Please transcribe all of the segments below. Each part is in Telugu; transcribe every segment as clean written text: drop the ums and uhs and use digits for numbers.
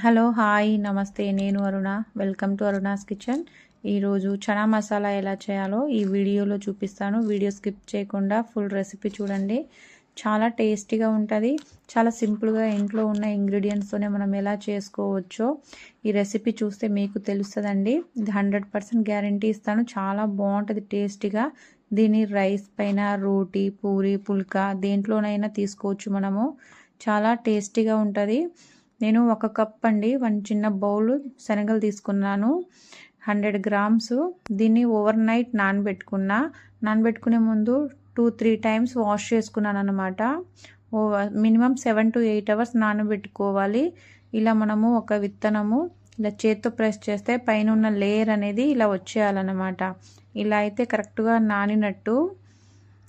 హలో హాయ్ నమస్తే నేను అరుణ వెల్కమ్ టు అరుణాస్ కిచెన్. ఈరోజు చనా మసాలా ఎలా చేయాలో ఈ వీడియోలో చూపిస్తాను. వీడియో స్కిప్ చేయకుండా ఫుల్ రెసిపీ చూడండి. చాలా టేస్టీగా ఉంటుంది. చాలా సింపుల్గా ఇంట్లో ఉన్న ఇంగ్రీడియంట్స్తోనే మనం ఎలా చేసుకోవచ్చో ఈ రెసిపీ చూస్తే మీకు తెలుస్తుందండి. ఇది 100% గ్యారంటీ ఇస్తాను. చాలా బాగుంటుంది టేస్టీగా. దీని రైస్ పైన రోటీ పూరి పుల్కా దేంట్లోనైనా తీసుకోవచ్చు మనము. చాలా టేస్టీగా ఉంటుంది. నేను 1 కప్ అండి 1 చిన్న బౌల్ శనగలు తీసుకున్నాను. 100 గ్రామ్స్. దీన్ని ఓవర్ నైట్ నానబెట్టుకునే ముందు 2-3 టైమ్స్ వాష్ చేసుకున్నాను అనమాట. మినిమం 7 to 8 అవర్స్ నానబెట్టుకోవాలి. ఇలా మనము ఒక విత్తనము ఇలా చేత్తో ప్రెస్ చేస్తే పైన ఉన్న లేయర్ అనేది ఇలా వచ్చేయాలన్నమాట. ఇలా అయితే కరెక్ట్గా నానినట్టు.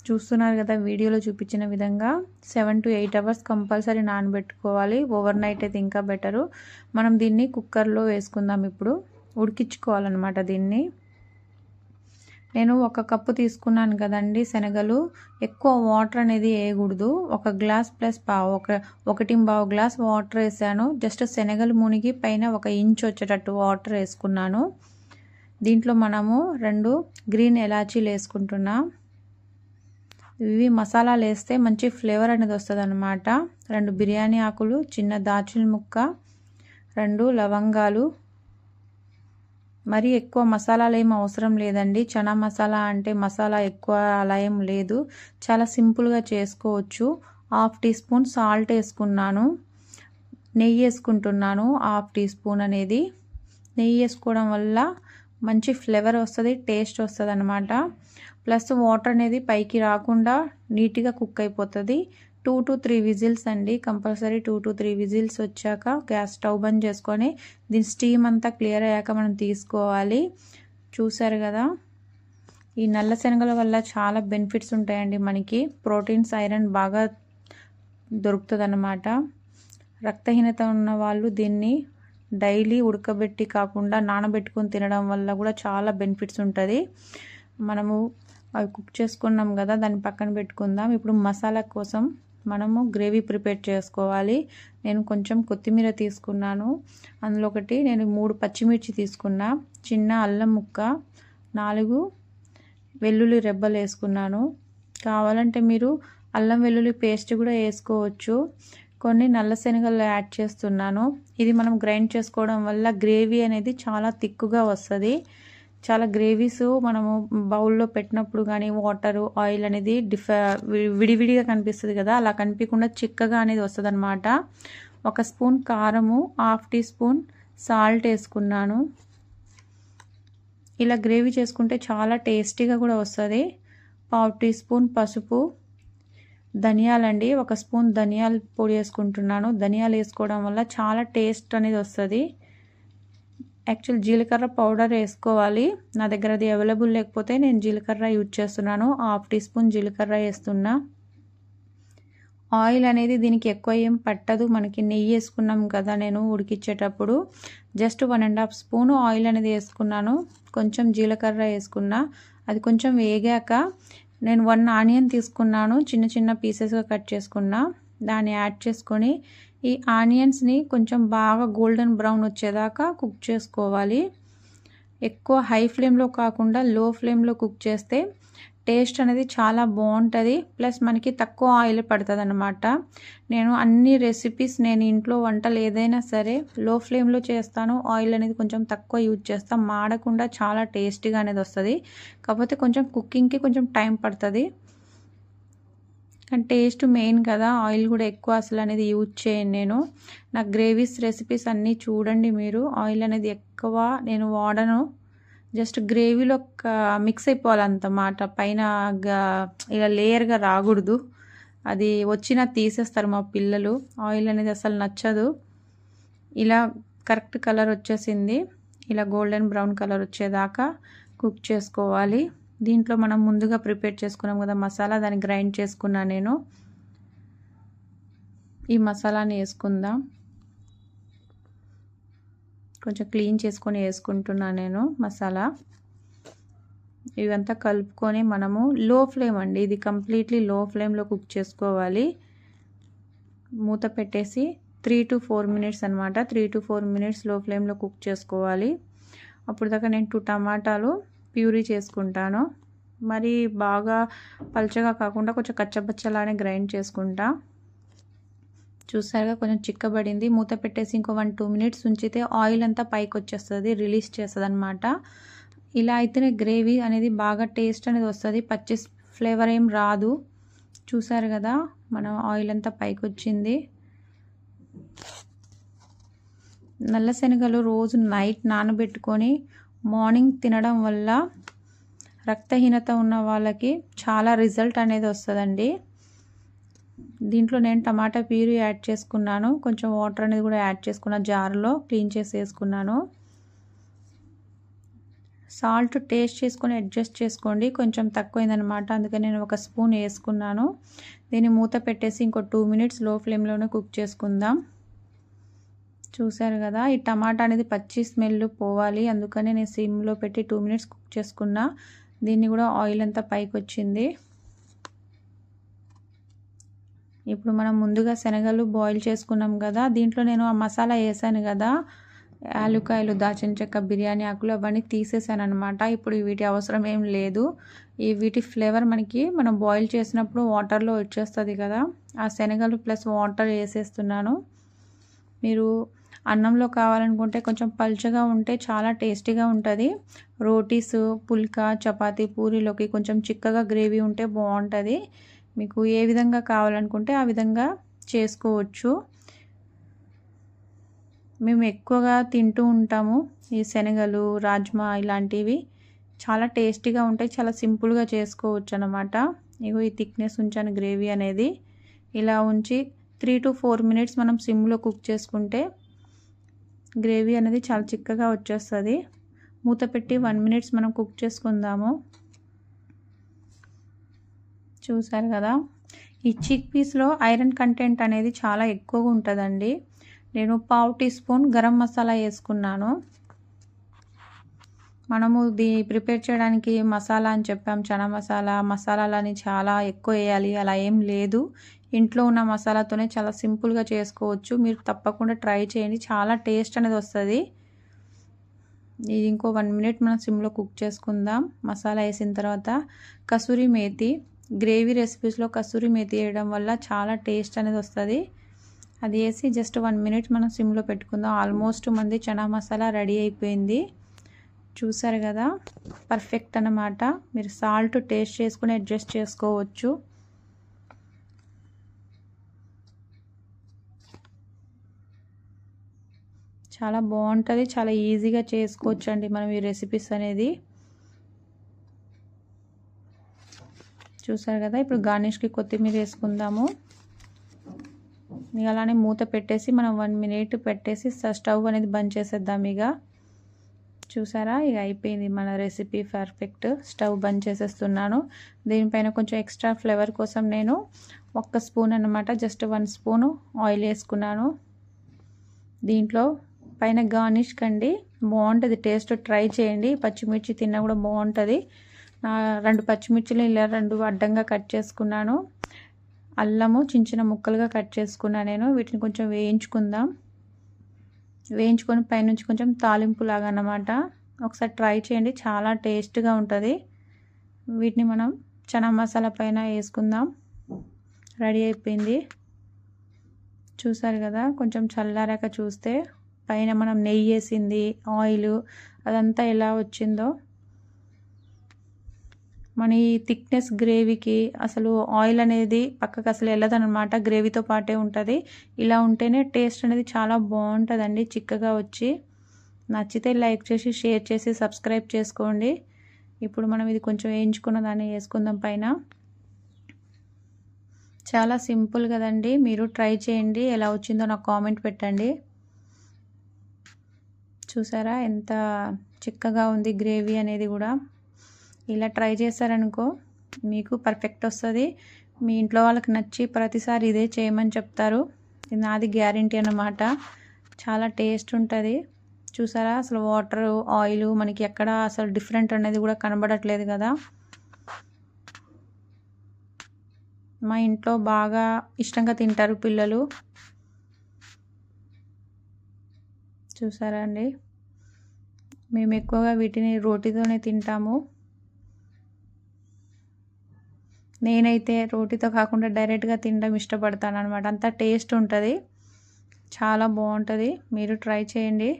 చూస్తున్నారు కదా వీడియోలో చూపించిన విధంగా 7 to 8 అవర్స్ కంపల్సరీ నానబెట్టుకోవాలి. ఓవర్ నైట్ అయితే ఇంకా బెటరు. మనం దీన్ని కుక్కర్లో వేసుకుందాం. ఇప్పుడు ఉడికించుకోవాలన్నమాట దీన్ని. నేను 1 కప్పు తీసుకున్నాను కదండి శనగలు. ఎక్కువ వాటర్ అనేది వేయకూడదు. 1 గ్లాస్ ప్లస్ పావు 1.5 గ్లాస్ వాటర్ వేసాను. జస్ట్ శనగలు మునిగి పైన 1 ఇంచ్ వచ్చేటట్టు వాటర్ వేసుకున్నాను. దీంట్లో మనము 2 గ్రీన్ ఎలాచీలు వేసుకుంటున్నాం. ఇవి మసాలాలు వేస్తే మంచి ఫ్లేవర్ అనేది వస్తుంది అనమాట. 2 బిర్యానీ ఆకులు, చిన్న దాల్చిన ముక్క, 2 లవంగాలు. మరి ఎక్కువ మసాలాలు ఏం అవసరం లేదండి. చనా మసాలా అంటే మసాలా ఎక్కువ అలా ఏం లేదు. చాలా సింపుల్గా చేసుకోవచ్చు. 1/2 టీ స్పూన్ సాల్ట్ వేసుకున్నాను. నెయ్యి వేసుకుంటున్నాను 1/2 టీ స్పూన్ అనేది. నెయ్యి వేసుకోవడం వల్ల మంచి ఫ్లేవర్ వస్తుంది, టేస్ట్ వస్తుంది అనమాట. ప్లస్ వాటర్ అనేది పైకి రాకుండా నీట్గా కుక్ అయిపోతుంది. 2 to 3 విజిల్స్ అండి కంపల్సరీ. 2 to 3 విజిల్స్ వచ్చాక గ్యాస్ స్టవ్ బంద్ చేసుకొని దీని స్టీమ్ అంతా క్లియర్ అయ్యాక మనం తీసుకోవాలి. చూసారు కదా, ఈ నల్ల శనగల వల్ల చాలా బెనిఫిట్స్ ఉంటాయండి మనకి. ప్రోటీన్స్, ఐరన్ బాగా దొరుకుతుంది అన్నమాట. రక్తహీనత ఉన్న వాళ్ళు దీన్ని డైలీ ఉడకబెట్టి కాకుండా నానబెట్టుకొని తినడం వల్ల కూడా చాలా బెనిఫిట్స్ ఉంటుంది. మనము అవి కుక్ చేసుకున్నాం కదా, దాన్ని పక్కన పెట్టుకుందాం. ఇప్పుడు మసాలా కోసం మనము గ్రేవీ ప్రిపేర్ చేసుకోవాలి. నేను కొంచెం కొత్తిమీర తీసుకున్నాను. అందులో నేను 3 పచ్చిమిర్చి తీసుకున్నా. చిన్న అల్లం ముక్క, 4 వెల్లుల్లి రెబ్బలు వేసుకున్నాను. కావాలంటే మీరు అల్లం వెల్లుల్లి పేస్ట్ కూడా వేసుకోవచ్చు. కొన్ని నల్ల శనగలు యాడ్ చేస్తున్నాను. ఇది మనం గ్రైండ్ చేసుకోవడం వల్ల గ్రేవీ అనేది చాలా థిక్గా వస్తుంది. చాలా గ్రేవీస్ మనము బౌల్లో పెట్టినప్పుడు కానీ వాటర్, ఆయిల్ అనేది విడివిడిగా కనిపిస్తుంది కదా, అలా కనిపించకుండా చిక్కగా అనేది వస్తుంది అనమాట. 1 స్పూన్ కారము, 1/2 టీ స్పూన్ సాల్ట్ వేసుకున్నాను. ఇలా గ్రేవీ చేసుకుంటే చాలా టేస్టీగా కూడా వస్తుంది. 1/2 టీ స్పూన్ పసుపు, ధనియాలండి 1 స్పూన్ ధనియాల పొడి వేసుకుంటున్నాను. ధనియాలు వేసుకోవడం వల్ల చాలా టేస్ట్ అనేది వస్తుంది. యాక్చువల్ జీలకర్ర పౌడర్ వేసుకోవాలి. నా దగ్గర అది అవైలబుల్ లేకపోతే నేను జీలకర్ర యూజ్ చేస్తున్నాను. 1/2 టీ స్పూన్ జీలకర్ర వేస్తున్నా. ఆయిల్ అనేది దీనికి ఎక్కువ ఏం పట్టదు. మనకి నెయ్యి వేసుకున్నాం కదా నేను ఉడికించేటప్పుడు. జస్ట్ 1.5 స్పూన్ ఆయిల్ అనేది వేసుకున్నాను. కొంచెం జీలకర్ర వేసుకున్నా. అది కొంచెం వేగాక నేను 1 ఆనియన్ తీసుకున్నాను. చిన్న చిన్న పీసెస్గా కట్ చేసుకున్నా. దాన్ని యాడ్ చేసుకొని ఈ ఆనియన్స్ని కొంచెం బాగా గోల్డెన్ బ్రౌన్ వచ్చేదాకా కుక్ చేసుకోవాలి. ఎక్కువ హై ఫ్లేమ్లో కాకుండా లో ఫ్లేమ్లో కుక్ చేస్తే టేస్ట్ అనేది చాలా బాగుంటుంది. ప్లస్ మనకి తక్కువ ఆయిల్ పడుతుంది అన్నమాట. నేను అన్ని రెసిపీస్, నేను ఇంట్లో వంటలు ఏదైనా సరే లో ఫ్లేమ్లో చేస్తాను. ఆయిల్ అనేది కొంచెం తక్కువ యూజ్ చేస్తాను. మాడకుండా చాలా టేస్టీగా అనేది వస్తుంది. కాకపోతే కొంచెం కుకింగ్కి కొంచెం టైం పడుతుంది. కానీ టేస్ట్ మెయిన్ కదా, ఆయిల్ కూడా ఎక్కువ అసలు అనేది యూజ్ చేయను నేను. నా గ్రేవీస్ రెసిపీస్ అన్నీ చూడండి మీరు. ఆయిల్ అనేది ఎక్కువ నేను వాడను. జస్ట్ గ్రేవీలో మిక్స్ అయిపోవాలంతమాట. పైన ఇలా లేయర్గా రాకూడదు. అది వచ్చినా తీసేస్తారు మా పిల్లలు. ఆయిల్ అనేది అసలు నచ్చదు. ఇలా కరెక్ట్ కలర్ వచ్చేసింది. ఇలా గోల్డెన్ బ్రౌన్ కలర్ వచ్చేదాకా కుక్ చేసుకోవాలి. దీంట్లో మనం ముందుగా ప్రిపేర్ చేసుకున్నాం కదా మసాలా, దాన్ని గ్రైండ్ చేసుకున్నా నేను. ఈ మసాలాని వేసుకుందాం. కొంచెం క్లీన్ చేసుకొని వేసుకుంటున్నా నేను మసాలా. ఇవంతా కలుపుకొని మనము లో ఫ్లేమ్ అండి, ఇది కంప్లీట్లీ లో ఫ్లేమ్లో కుక్ చేసుకోవాలి. మూత పెట్టేసి 3 to 4 మినిట్స్ అనమాట. 3 to 4 మినిట్స్ లో ఫ్లేమ్లో కుక్ చేసుకోవాలి. అప్పుడు దాకా నేను 2 టమాటాలు ప్యూరీ చేసుకుంటాను. మరి బాగా పల్చగా కాకుండా కొంచెం కచ్చబచ్చలానే గ్రైండ్ చేసుకుంటా. చూసారుగా కొంచెం చిక్కబడింది. మూత పెట్టేసి ఇంకో 1-2 మినిట్స్ ఉంచితే ఆయిల్ అంతా పైకి వచ్చేస్తుంది, రిలీజ్ చేస్తుంది అనమాట. ఇలా అయితేనే గ్రేవీ అనేది బాగా టేస్ట్ అనేది వస్తుంది, పచ్చి ఫ్లేవర్ ఏం రాదు. చూసారు కదా మన ఆయిల్ అంతా పైకి వచ్చింది. నల్ల శనగలు రోజు నైట్ నానబెట్టుకొని మార్నింగ్ తినడం వల్ల రక్తహీనత ఉన్న వాళ్ళకి చాలా రిజల్ట్ అనేది వస్తుందండి. దీంట్లో నేను టమాటా ప్యూరీ యాడ్ చేసుకున్నాను, కొంచెం వాటర్ అనేది కూడా యాడ్ చేసుకున్న, జార్లో క్లీన్ చేసి వేసుకున్నాను. సాల్ట్ టేస్ట్ చేసుకొని అడ్జస్ట్ చేసుకోండి, కొంచెం తక్కువైందనమాట, అందుకని నేను 1 స్పూన్ వేసుకున్నాను. దీన్ని మూత పెట్టేసి ఇంకో 2 మినిట్స్ లో ఫ్లేమ్లోనే కుక్ చేసుకుందాం. చూసారు కదా ఈ టమాటా అనేది పచ్చి స్మెల్ పోవాలి, అందుకని నేను సిమ్లో పెట్టి 2 మినిట్స్ కుక్ చేసుకున్నా. దీన్ని కూడా ఆయిల్ అంతా పైకి వచ్చింది. ఇప్పుడు మనం ముందుగా శనగలు బాయిల్ చేసుకున్నాం కదా, దీంట్లో నేను ఆ మసాలా వేసాను కదా, యాలుక్కాయలు, దాల్చిన చెక్క, బిర్యానీ ఆకులు అవన్నీ తీసేసాను అనమాట. ఇప్పుడు వీటి అవసరం ఏం లేదు. వీటి ఫ్లేవర్ మనం బాయిల్ చేసినప్పుడు వాటర్లో వచ్చేస్తుంది కదా, ఆ శనగలు ప్లస్ వాటర్ వేసేస్తున్నాను. మీరు అన్నంలో కావాలనుకుంటే కొంచెం పల్చగా ఉంటే చాలా టేస్టీగా ఉంటుంది. రోటీస్, పుల్కా, చపాతీ, పూరీలోకి కొంచెం చిక్కగా గ్రేవీ ఉంటే బాగుంటుంది. మీకు ఏ విధంగా కావాలనుకుంటే ఆ విధంగా చేసుకోవచ్చు. మేము ఎక్కువగా తింటూ ఉంటాము ఈ శనగలు, రాజ్మా ఇలాంటివి. చాలా టేస్టీగా ఉంటాయి, చాలా సింపుల్గా చేసుకోవచ్చు అన్నమాట. ఇగో ఈ థిక్నెస్ ఉంచాను గ్రేవీ అనేది. ఇలా ఉంచి 3 to 4 మినిట్స్ మనం సిమ్లో కుక్ చేసుకుంటే గ్రేవీ అనేది చాలా చిక్కగా వచ్చేస్తుంది. మూత పెట్టి 1 మినిట్స్ మనం కుక్ చేసుకుందాము. చూసారు కదా ఈ చిక్ పీస్లో ఐరన్ కంటెంట్ అనేది చాలా ఎక్కువగా ఉంటుందండి. నేను 1/2 టీ స్పూన్ గరం మసాలా వేసుకున్నాను. మనము ప్రిపేర్ చేయడానికి మసాలా అని చెప్పాం, చనా మసాలాలని చాలా ఎక్కువ వేయాలి అలా ఏం లేదు. ఇంట్లో ఉన్న మసాలాతోనే చాలా సింపుల్గా చేసుకోవచ్చు. మీరు తప్పకుండా ట్రై చేయండి, చాలా టేస్ట్ అనేది వస్తుంది. ఇది ఇంకో 1 మినిట్ మనం సిమ్లో కుక్ చేసుకుందాం. మసాలా వేసిన తర్వాత కసూరి మేతి, గ్రేవీ రెసిపీస్లో కసూరి మేతి వేయడం వల్ల చాలా టేస్ట్ అనేది వస్తుంది. అది వేసి జస్ట్ 1 మినిట్ మనం సిమ్లో పెట్టుకుందాం. ఆల్మోస్ట్ మనది చనా మసాలా రెడీ అయిపోయింది. చూసారు కదా పర్ఫెక్ట్ అన్నమాట. మీరు సాల్ట్ టేస్ట్ చేసుకుని అడ్జస్ట్ చేసుకోవచ్చు. చాలా బాగుంటుంది, చాలా ఈజీగా చేసుకోవచ్చు అండి మనం ఈ రెసిపీస్ అనేది. చూసారు కదా ఇప్పుడు గార్నిష్కి కొత్తిమీర వేసుకుందాము. అలానే మూత పెట్టేసి మనం 1 మినిట్ పెట్టేసి స్టవ్ అనేది బంద్ చేసేద్దాం. ఇక చూసారా ఇక అయిపోయింది మన రెసిపీ పర్ఫెక్ట్. స్టవ్ బంద్ చేసేస్తున్నాను. దీనిపైన కొంచెం ఎక్స్ట్రా ఫ్లేవర్ కోసం నేను 1 స్పూన్ అన్నమాట, జస్ట్ 1 స్పూన్ ఆయిల్ వేసుకున్నాను. దీంట్లో పైన గార్నిష్ కండి బాగుంటుంది టేస్ట్, ట్రై చేయండి. పచ్చిమిర్చి తిన్నా కూడా బాగుంటుంది. 2 పచ్చిమిర్చిలు ఇలా 2 అడ్డంగా కట్ చేసుకున్నాను. అల్లము చిన్న ముక్కలుగా కట్ చేసుకున్నాను నేను. వీటిని కొంచెం వేయించుకుందాం. వేయించుకొని పైనుంచి కొంచెం తాలింపు లాగా అన్నమాట. ఒకసారి ట్రై చేయండి, చాలా టేస్ట్గా ఉంటుంది. వీటిని మనం చనా మసాలా పైన వేసుకుందాం. రెడీ అయిపోయింది. చూసారు కదా కొంచెం చల్లారాక చూస్తే పైన మనం నెయ్యి వేసింది, ఆయిల్ అదంతా ఎలా వచ్చిందో. మన ఈ థిక్నెస్ గ్రేవీకి అసలు ఆయిల్ అనేది పక్కకు అసలు వెళ్ళదన్నమాట, గ్రేవీతో పాటే ఉంటుంది. ఇలా ఉంటేనే టేస్ట్ అనేది చాలా బాగుంటుందండి, చిక్కగా వచ్చి. నచ్చితే లైక్ చేసి, షేర్ చేసి, సబ్స్క్రైబ్ చేసుకోండి. ఇప్పుడు మనం ఇది కొంచెం వేయించుకున్న దాన్ని వేసుకుందాం పైన. చాలా సింపుల్ కదండి, మీరు ట్రై చేయండి. ఎలా వచ్చిందో నాకు కామెంట్ పెట్టండి. చూసారా ఎంత చిక్కగా ఉంది గ్రేవీ అనేది కూడా. ఇలా ట్రై చేశారనుకో మీకు పర్ఫెక్ట్ వస్తుంది. మీ ఇంట్లో వాళ్ళకి నచ్చి ప్రతిసారి ఇదే చేయమని చెప్తారు. ఇది నాది గ్యారెంటీ అన్నమాట. చాలా టేస్ట్ ఉంటుంది. చూసారా అసలు వాటర్, ఆయిల్ మనకి ఎక్కడ అసలు డిఫరెంట్ అనేది కూడా కనబడట్లేదు కదా. మా ఇంట్లో బాగా ఇష్టంగా తింటారు పిల్లలు. చూసారా అండి, మేము ఎక్కువగా వీటిని రోటీతోనే తింటాము. నేనైతే రోటీతో కాకుండా డైరెక్ట్గా తినడం ఇష్టపడతాను అనమాట. అంత టేస్ట్ ఉంటుంది, చాలా బాగుంటుంది. మీరు ట్రై చేయండి.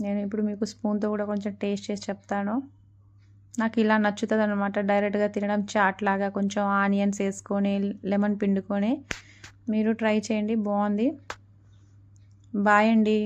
నేను ఇప్పుడు మీకు స్పూన్తో కూడా కొంచెం టేస్ట్ చేసి చెప్తాను. నాకు ఇలా నచ్చుతుంది అనమాట, డైరెక్ట్గా తినడం. చాట్ లాగా కొంచెం ఆనియన్స్ వేసుకొని లెమన్ పిండుకొని మీరు ట్రై చేయండి, బాగుంది. బాయ్ అండి.